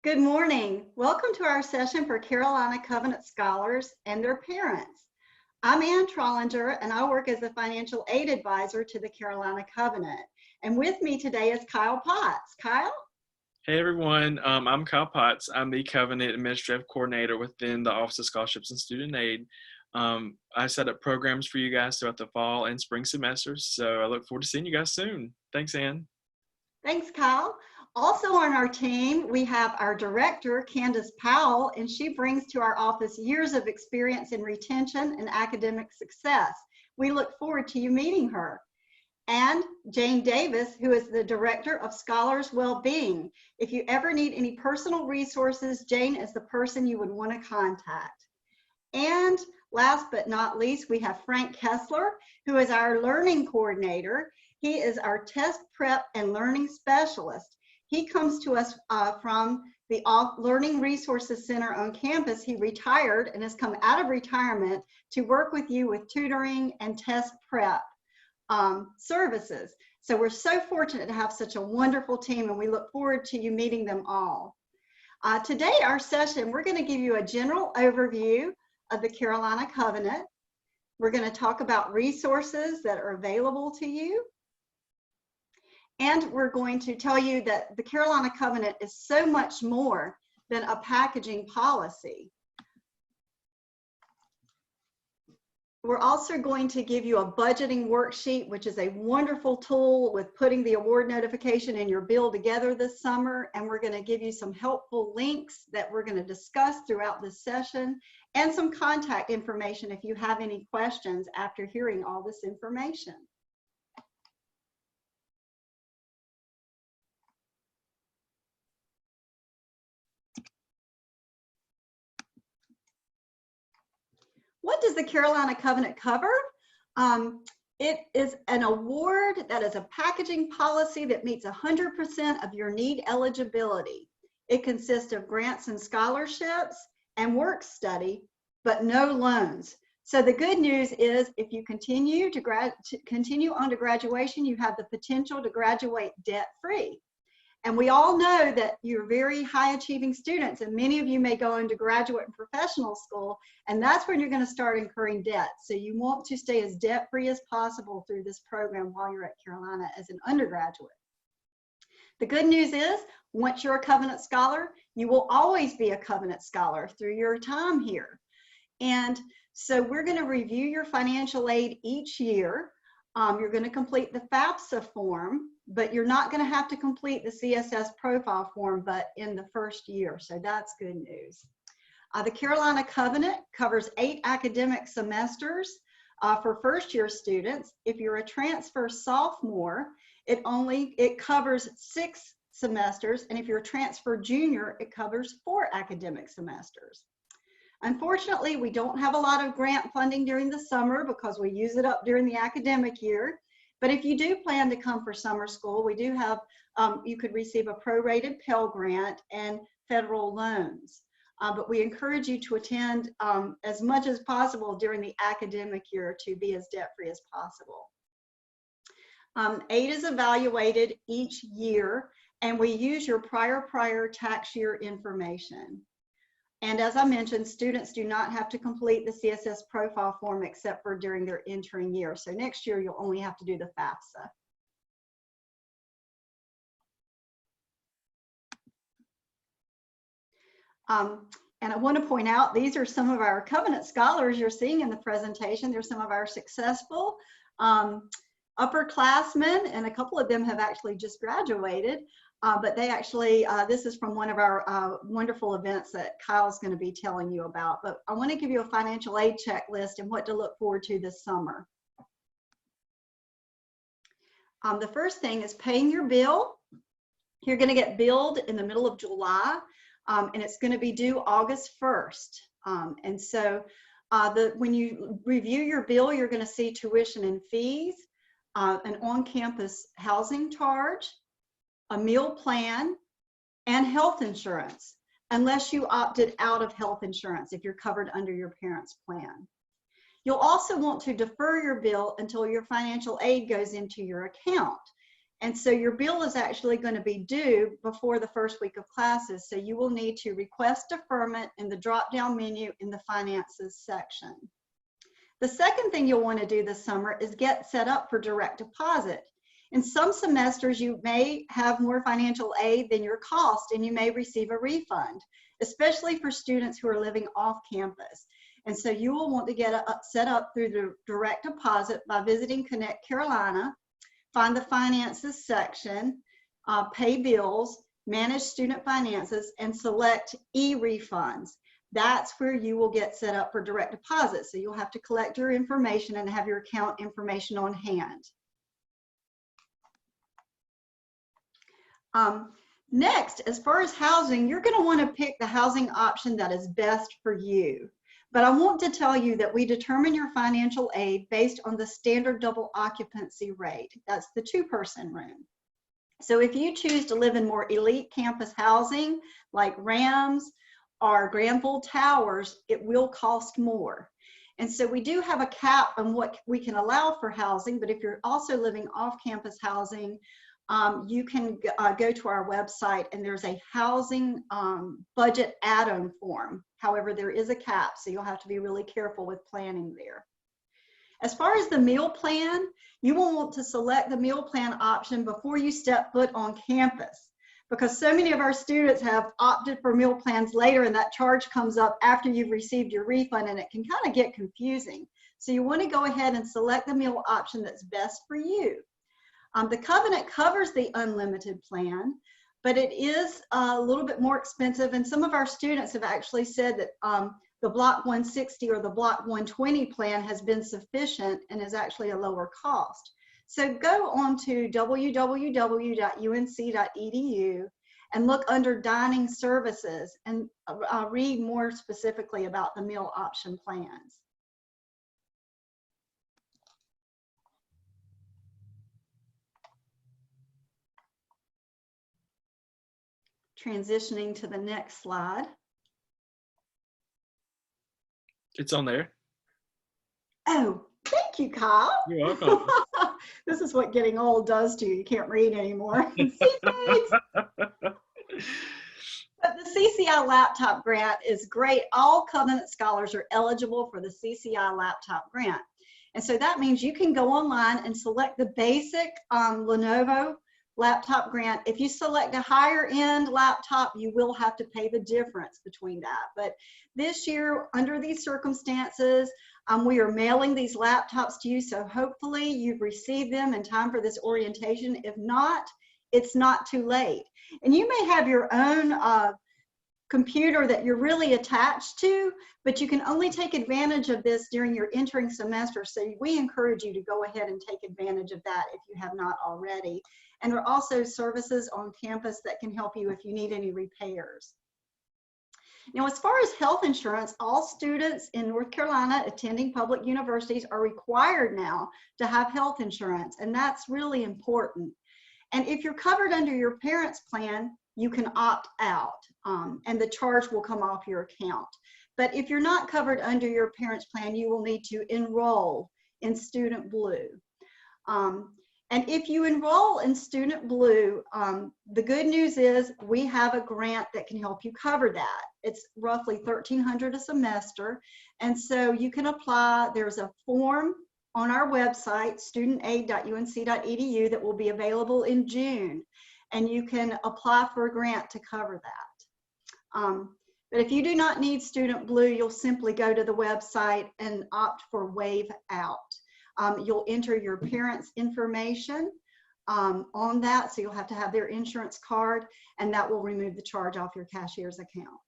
Good morning. Welcome to our session for Carolina Covenant Scholars and their parents. I'm Ann Trollinger, and I work as a financial aid advisor to the Carolina Covenant. And with me today is Kyle Potts. Kyle? Hey everyone, I'm Kyle Potts. I'm the Covenant Administrative Coordinator within the Office of Scholarships and Student Aid. I set up programs for you guys throughout the fall and spring semesters, so I look forward to seeing you guys soon. Thanks, Ann. Thanks, Kyle. Also on our team, we have our director, Candace Powell, and she brings to our office years of experience in retention and academic success. We look forward to you meeting her. And Jane Davis, who is the Director of Scholars Wellbeing. If you ever need any personal resources, Jane is the person you would want to contact. And last but not least, we have Frank Kessler, who is our Learning Coordinator. He is our test prep and learning specialist. He comes to us from the Learning Resources Center on campus. He retired and has come out of retirement to work with you with tutoring and test prep services. So we're so fortunate to have such a wonderful team, and we look forward to you meeting them all. Today, our session, we're going to give you a general overview of the Carolina Covenant. We're going to talk about resources that are available to you. And we're going to tell you that the Carolina Covenant is so much more than a packaging policy. We're also going to give you a budgeting worksheet, which is a wonderful tool with putting the award notification and your bill together this summer. And we're going to give you some helpful links that we're going to discuss throughout this session and some contact information if you have any questions after hearing all this information. What does the Carolina Covenant cover? It is an award that is a packaging policy that meets 100% of your need eligibility. It consists of grants and scholarships and work study, but no loans. So the good news is if you continue on to graduation, you have the potential to graduate debt-free. And we all know that you're very high achieving students, and many of you may go into graduate and professional school, and that's when you're going to start incurring debt. So you want to stay as debt free as possible through this program while you're at Carolina as an undergraduate. The good news is once you're a Covenant Scholar, you will always be a Covenant Scholar through your time here. And so we're going to review your financial aid each year. You're going to complete the FAFSA form, but you're not going to have to complete the CSS profile form, but in the first year. So that's good news. The Carolina Covenant covers 8 academic semesters for first year students. If you're a transfer sophomore, it covers 6 semesters. And if you're a transfer junior, it covers 4 academic semesters. Unfortunately, we don't have a lot of grant funding during the summer because we use it up during the academic year. But if you do plan to come for summer school, we do have, you could receive a prorated Pell Grant and federal loans. But we encourage you to attend as much as possible during the academic year to be as debt-free as possible. Aid is evaluated each year, and we use your prior tax year information. And as I mentioned, students do not have to complete the CSS profile form except for during their entering year. So next year, you'll only have to do the FAFSA. And I want to point out, these are some of our Covenant Scholars you're seeing in the presentation. They're some of our successful upperclassmen, and a couple of them have actually just graduated. But they actually, this is from one of our wonderful events that Kyle's going to be telling you about. But I want to give you a financial aid checklist and what to look forward to this summer. The first thing is paying your bill. You're going to get billed in the middle of July, and it's going to be due August 1st. And so when you review your bill, you're going to see tuition and fees, an on-campus housing charge, a meal plan, and health insurance, unless you opted out of health insurance if you're covered under your parents' plan. You'll also want to defer your bill until your financial aid goes into your account. And so your bill is actually going to be due before the first week of classes. So you will need to request deferment in the drop-down menu in the finances section. The second thing you'll want to do this summer is get set up for direct deposit. In some semesters, you may have more financial aid than your cost, and you may receive a refund, especially for students who are living off campus. And so you will want to get set up through the direct deposit by visiting Connect Carolina, find the finances section, pay bills, manage student finances, and select e-refunds. That's where you will get set up for direct deposit. So you'll have to collect your information and have your account information on hand. Next, as far as housing, you're going to want to pick the housing option that is best for you. But I want to tell you that we determine your financial aid based on the standard double occupancy rate. That's the 2-person room. So if you choose to live in more elite campus housing like Rams or Granville Towers, it will cost more. And so we do have a cap on what we can allow for housing, but if you're also living off-campus housing, you can go to our website and there's a housing budget add-on form. However, there is a cap, so you'll have to be really careful with planning there. As far as the meal plan, you will want to select the meal plan option before you step foot on campus, because so many of our students have opted for meal plans later and that charge comes up after you've received your refund, and it can kind of get confusing. So you want to go ahead and select the meal option that's best for you. The Covenant covers the unlimited plan, but it is a little bit more expensive, and some of our students have actually said that the Block 160 or the Block 120 plan has been sufficient and is actually a lower cost. So go on to www.unc.edu and look under dining services and read more specifically about the meal option plans. Transitioning to the next slide. It's on there. Oh, thank you, Kyle. You're welcome. This is what getting old does to you. You can't read anymore. But the CCI laptop grant is great. All Covenant scholars are eligible for the CCI laptop grant. And so that means you can go online and select the basic Lenovo laptop grant. If you select a higher end laptop, you will have to pay the difference between that. But this year, under these circumstances, we are mailing these laptops to you, so hopefully you've received them in time for this orientation. If not, it's not too late. And you may have your own computer that you're really attached to, but you can only take advantage of this during your entering semester. So we encourage you to go ahead and take advantage of that if you have not already. And there are also services on campus that can help you if you need any repairs. Now, as far as health insurance, all students in North Carolina attending public universities are required now to have health insurance, and that's really important. And if you're covered under your parents' plan, you can opt out, and the charge will come off your account. But if you're not covered under your parents' plan, you will need to enroll in Student Blue. And if you enroll in Student Blue, the good news is we have a grant that can help you cover that. It's roughly $1,300 a semester. And so you can apply. There's a form on our website, studentaid.unc.edu, that will be available in June. And you can apply for a grant to cover that. But if you do not need Student Blue, you'll simply go to the website and opt for Waive Out. You'll enter your parents' information on that, so you'll have to have their insurance card, and that will remove the charge off your cashier's account.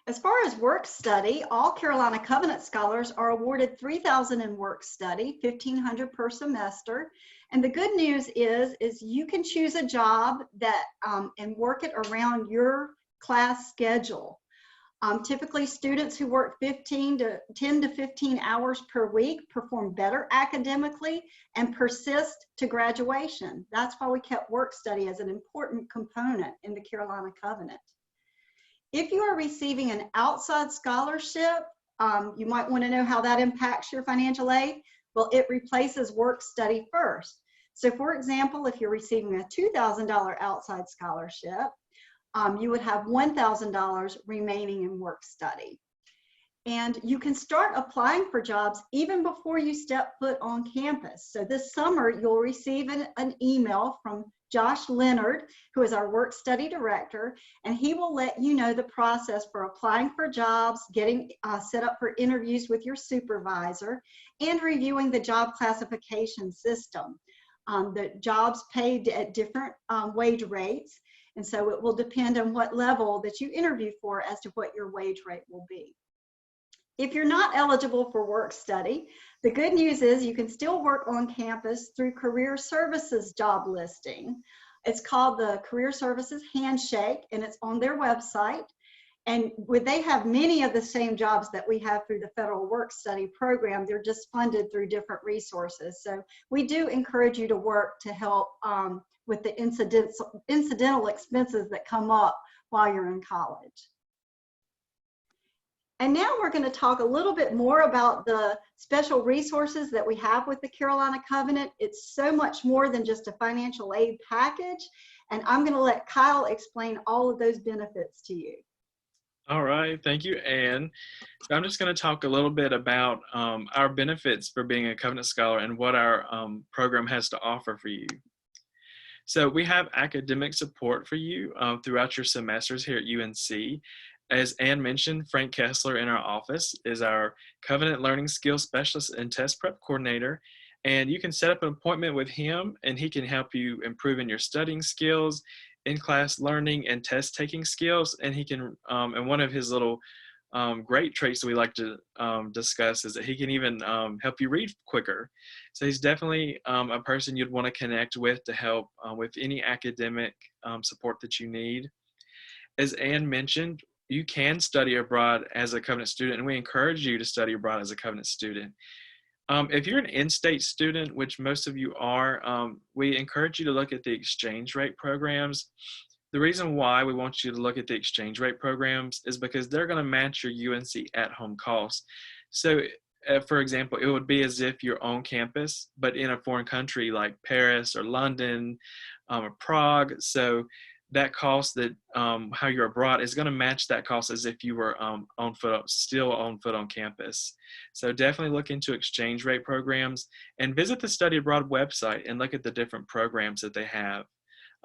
As far as work study, all Carolina Covenant scholars are awarded $3,000 in work study, $1,500 per semester. And the good news is you can choose a job that and work it around your class schedule. Typically, students who work 10 to 15 hours per week perform better academically and persist to graduation. That's why we kept work study as an important component in the Carolina Covenant. If you are receiving an outside scholarship, you might want to know how that impacts your financial aid. Well, it replaces work study first. So for example, if you're receiving a $2,000 outside scholarship, you would have $1,000 remaining in work study. And you can start applying for jobs even before you step foot on campus. So this summer, you'll receive an email from Josh Leonard, who is our work study director, and he will let you know the process for applying for jobs, getting set up for interviews with your supervisor, and reviewing the job classification system. The jobs paid at different wage rates, and so it will depend on what level that you interview for as to what your wage rate will be. If you're not eligible for work study, the good news is you can still work on campus through Career Services job listing. It's called the Career Services Handshake, and it's on their website. And they have many of the same jobs that we have through the Federal Work Study Program. They're just funded through different resources. So we do encourage you to work to help with the incidental expenses that come up while you're in college. And now we're going to talk a little bit more about the special resources that we have with the Carolina Covenant. It's so much more than just a financial aid package. And I'm going to let Kyle explain all of those benefits to you. All right, thank you, Ann. So I'm just going to talk a little bit about our benefits for being a Covenant Scholar and what our program has to offer for you. So we have academic support for you throughout your semesters here at UNC. As Ann mentioned, Frank Kessler in our office is our Covenant Learning Skills Specialist and Test Prep Coordinator. And you can set up an appointment with him, and he can help you improve in your studying skills, in-class learning, and test-taking skills. And he can, and one of his little great traits that we like to discuss is that he can even help you read quicker. So he's definitely a person you'd want to connect with to help with any academic support that you need. As Ann mentioned, you can study abroad as a Covenant student, and we encourage you to study abroad as a Covenant student. If you're an in-state student, which most of you are, we encourage you to look at the exchange rate programs. The reason why we want you to look at the exchange rate programs is because they're going to match your UNC at-home costs. So, for example, it would be as if you're on campus, but in a foreign country like Paris or London or Prague. So that cost that how you're abroad is going to match that cost as if you were still on foot on campus. So definitely look into exchange rate programs and visit the Study Abroad website and look at the different programs that they have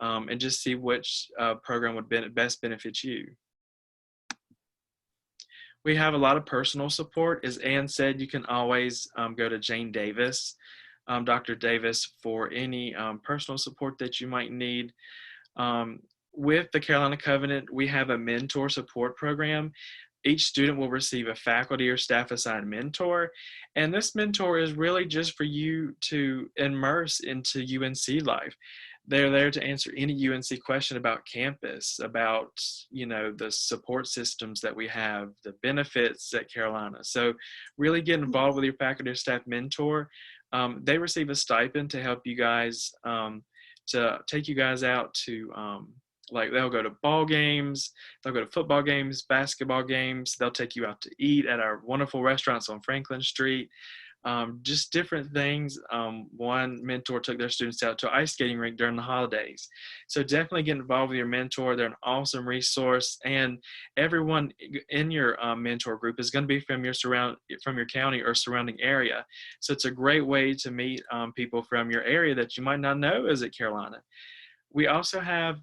and just see which program would best benefit you. We have a lot of personal support. As Ann said, you can always go to Jane Davis, Dr. Davis, for any personal support that you might need. With the Carolina Covenant, we have a mentor support program. Each student will receive a faculty or staff assigned mentor. And this mentor is really just for you to immerse into UNC life. They're there to answer any UNC question about campus, about, the support systems that we have, the benefits at Carolina. So really get involved with your faculty or staff mentor. They receive a stipend to help you guys, to take you guys out to, they'll go to ball games, they'll go to football games, basketball games, they'll take you out to eat at our wonderful restaurants on Franklin Street, just different things. One mentor took their students out to an ice skating rink during the holidays. So definitely get involved with your mentor. They're an awesome resource, and everyone in your mentor group is going to be from your county or surrounding area. So it's a great way to meet people from your area that you might not know is at Carolina. We also have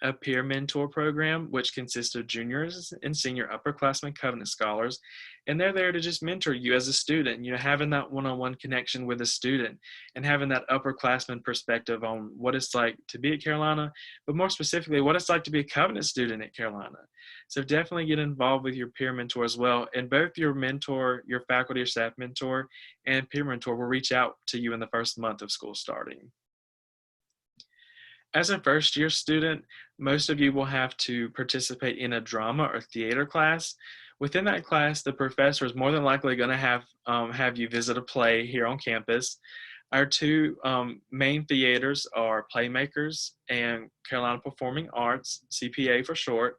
a peer mentor program, which consists of juniors and senior upperclassmen Covenant Scholars, and they're there to just mentor you as a student, having that one-on-one connection with a student and having that upperclassman perspective on what it's like to be at Carolina, but more specifically, what it's like to be a Covenant student at Carolina. So definitely get involved with your peer mentor as well, and both your mentor, your faculty or staff mentor, and peer mentor will reach out to you in the first month of school starting. As a first-year student, most of you will have to participate in a drama or theater class. Within that class, the professor is more than likely going to have you visit a play here on campus. Our two main theaters are Playmakers and Carolina Performing Arts, CPA for short.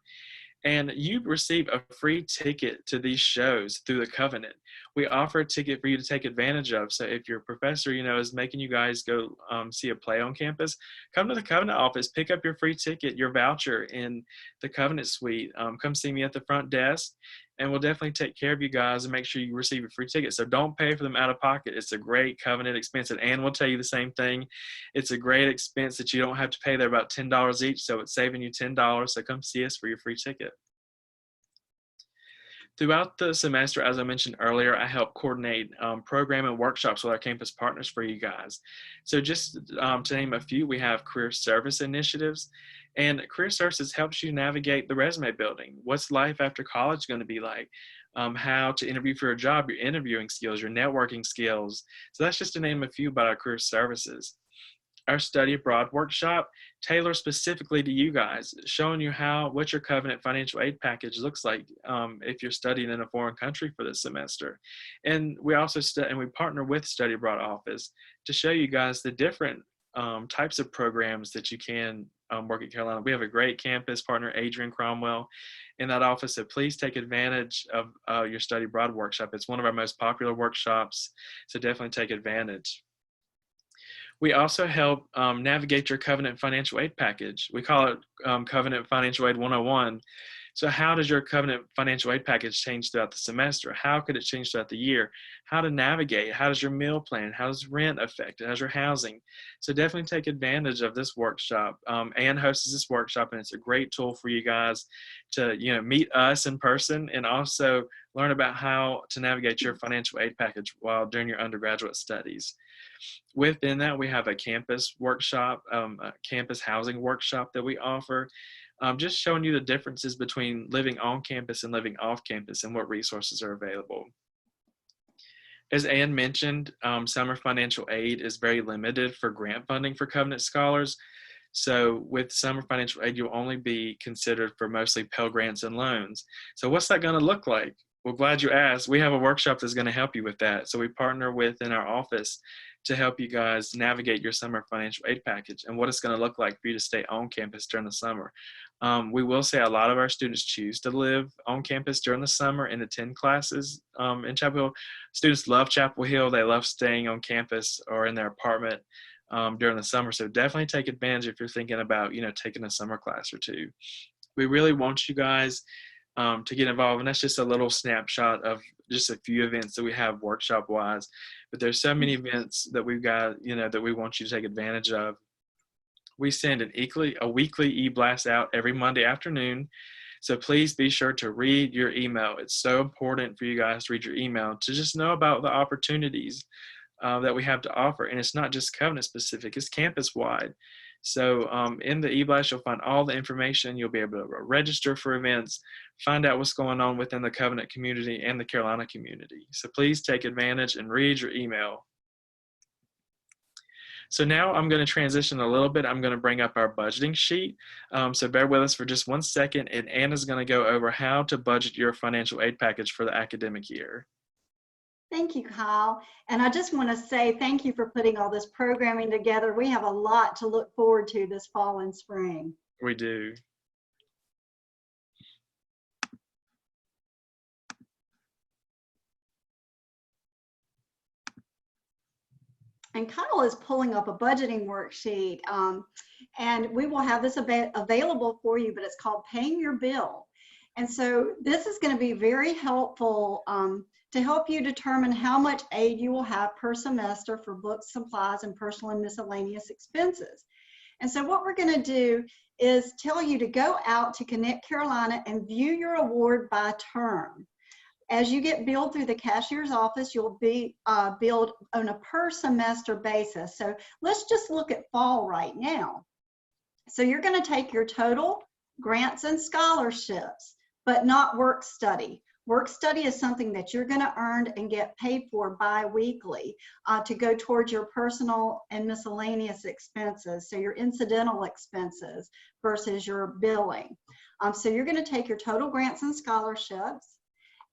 And you receive a free ticket to these shows through the Covenant. We offer a ticket for you to take advantage of. So if your professor, is making you guys go see a play on campus, come to the Covenant office, pick up your free ticket, your voucher in the Covenant suite. Come see me at the front desk, and we'll definitely take care of you guys and make sure you receive a free ticket. So don't pay for them out of pocket. It's a great Covenant expense. And Ann will tell you the same thing. It's a great expense that you don't have to pay. They're about $10 each, so it's saving you $10. So come see us for your free ticket. Throughout the semester, as I mentioned earlier, I help coordinate program and workshops with our campus partners for you guys. So just to name a few, we have career service initiatives, and career services helps you navigate the resume building. What's life after college going to be like? How to interview for a job, your interviewing skills, your networking skills. So that's just to name a few about our career services. Our study abroad workshop tailored specifically to you guys, showing you what your Covenant financial aid package looks like if you're studying in a foreign country for this semester. And we also we partner with Study Abroad Office to show you guys the different types of programs that you can work at Carolina. We have a great campus partner, Adrian Cromwell, in that office. So please take advantage of your Study Abroad workshop. It's one of our most popular workshops, so definitely take advantage. We also help navigate your Covenant financial aid package. We call it Covenant Financial Aid 101. So how does your Covenant financial aid package change throughout the semester? How could it change throughout the year? How to navigate? How does your meal plan? How does rent affect it? How's your housing? So definitely take advantage of this workshop. Ann hosts this workshop, and it's a great tool for you guys to meet us in person and also learn about how to navigate your financial aid package while during your undergraduate studies. Within that, we have a campus workshop, a campus housing workshop that we offer, just showing you the differences between living on campus and living off campus and what resources are available. As Ann mentioned, summer financial aid is very limited for grant funding for Covenant scholars. So with summer financial aid, you'll only be considered for mostly Pell Grants and loans. So what's that going to look like? Well, glad you asked. We have a workshop that's going to help you with that. So we partner within our office to help you guys navigate your summer financial aid package and what it's going to look like for you to stay on campus during the summer. We will say a lot of our students choose to live on campus during the summer and attend classes in Chapel Hill. Students love Chapel Hill. They love staying on campus or in their apartment during the summer. So definitely take advantage if you're thinking about, taking a summer class or two. We really want you guys to get involved, and that's just a little snapshot of just a few events that we have workshop wise, but there's so many events that we've got that we want you to take advantage of. We send a weekly e-blast out every Monday afternoon, so please be sure to read your email. It's so important for you guys to read your email to just know about the opportunities that we have to offer, and it's not just Covenant specific, it's campus wide. So in the e-blast, you'll find all the information. You'll be able to register for events, find out what's going on within the Covenant community and the Carolina community. So please take advantage and read your email. So now I'm going to transition a little bit. I'm going to bring up our budgeting sheet. So bear with us for just 1 second, and Anna's going to go over how to budget your financial aid package for the academic year. Thank you, Kyle. And I just want to say thank you for putting all this programming together. We have a lot to look forward to this fall and spring. We do. And Kyle is pulling up a budgeting worksheet, and we will have this available for you, but it's called Paying Your Bill. And so this is going to be very helpful to help you determine how much aid you will have per semester for books, supplies, and personal and miscellaneous expenses. And so what we're going to do is tell you to go out to Connect Carolina and view your award by term. As you get billed through the cashier's office, you'll be billed on a per semester basis. So let's just look at fall right now. So you're going to take your total grants and scholarships, but not work study. Work study is something that you're going to earn and get paid for bi-weekly to go towards your personal and miscellaneous expenses, so your incidental expenses versus your billing. So you're going to take your total grants and scholarships,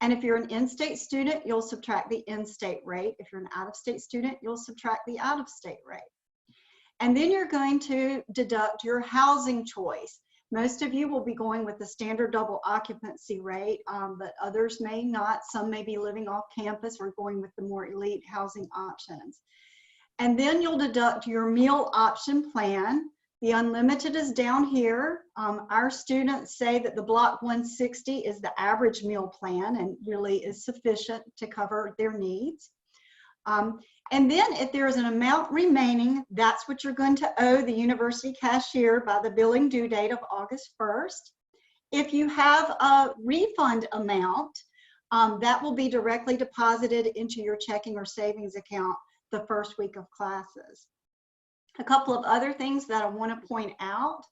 and if you're an in-state student, you'll subtract the in-state rate. If you're an out-of-state student, you'll subtract the out-of-state rate. And then you're going to deduct your housing choice. Most of you will be going with the standard double occupancy rate, but others may not. Some may be living off campus or going with the more elite housing options. And then you'll deduct your meal option plan. The unlimited is down here. Our students say that the Block 160 is the average meal plan and really is sufficient to cover their needs. And then if there is an amount remaining, that's what you're going to owe the university cashier by the billing due date of August 1st. If you have a refund amount, that will be directly deposited into your checking or savings account the first week of classes. A couple of other things that I want to point out.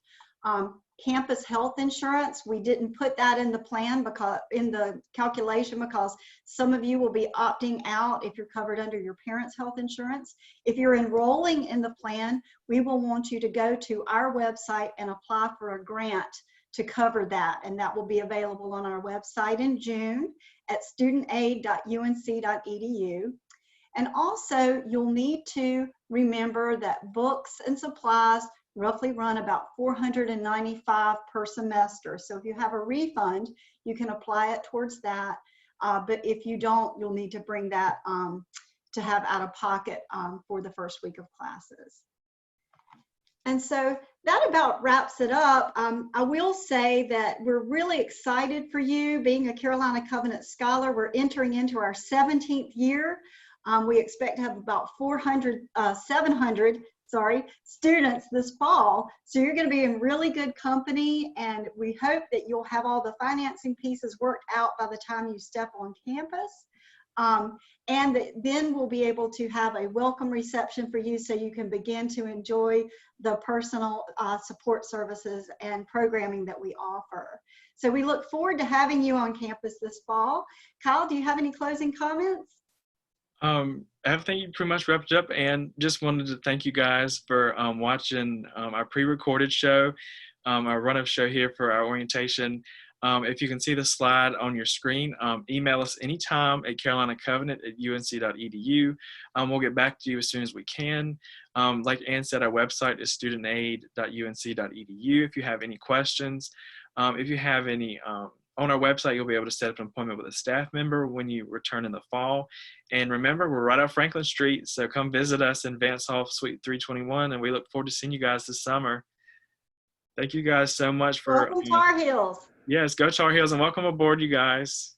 Campus health insurance, we didn't put that in the plan because in the calculation because some of you will be opting out if you're covered under your parents' health insurance. If you're enrolling in the plan, we will want you to go to our website and apply for a grant to cover that, and that will be available on our website in June at studentaid.unc.edu. And also, you'll need to remember that books and supplies roughly run about $495 per semester. So if you have a refund, you can apply it towards that. But if you don't, you'll need to bring that to have out of pocket for the first week of classes. And so that about wraps it up. I will say that we're really excited for you being a Carolina Covenant Scholar. We're entering into our 17th year. We expect to have about 700 students this fall. So you're going to be in really good company, and we hope that you'll have all the financing pieces worked out by the time you step on campus. And then we'll be able to have a welcome reception for you so you can begin to enjoy the personal support services and programming that we offer. So we look forward to having you on campus this fall. Kyle, do you have any closing comments? Everything pretty much wrapped up, and just wanted to thank you guys for watching our pre-recorded show, our run-up show here for our orientation. If you can see the slide on your screen, email us anytime at carolinacovenant@unc.edu. We'll get back to you as soon as we can. Like Ann said, our website is studentaid.unc.edu if you have any questions. If you have any on our website, you'll be able to set up an appointment with a staff member when you return in the fall. And remember, we're right off Franklin Street, so come visit us in Vance Hall, Suite 321, and we look forward to seeing you guys this summer. Thank you guys so much for— Welcome Tar Heels. Yes, go Tar Heels, and welcome aboard, you guys.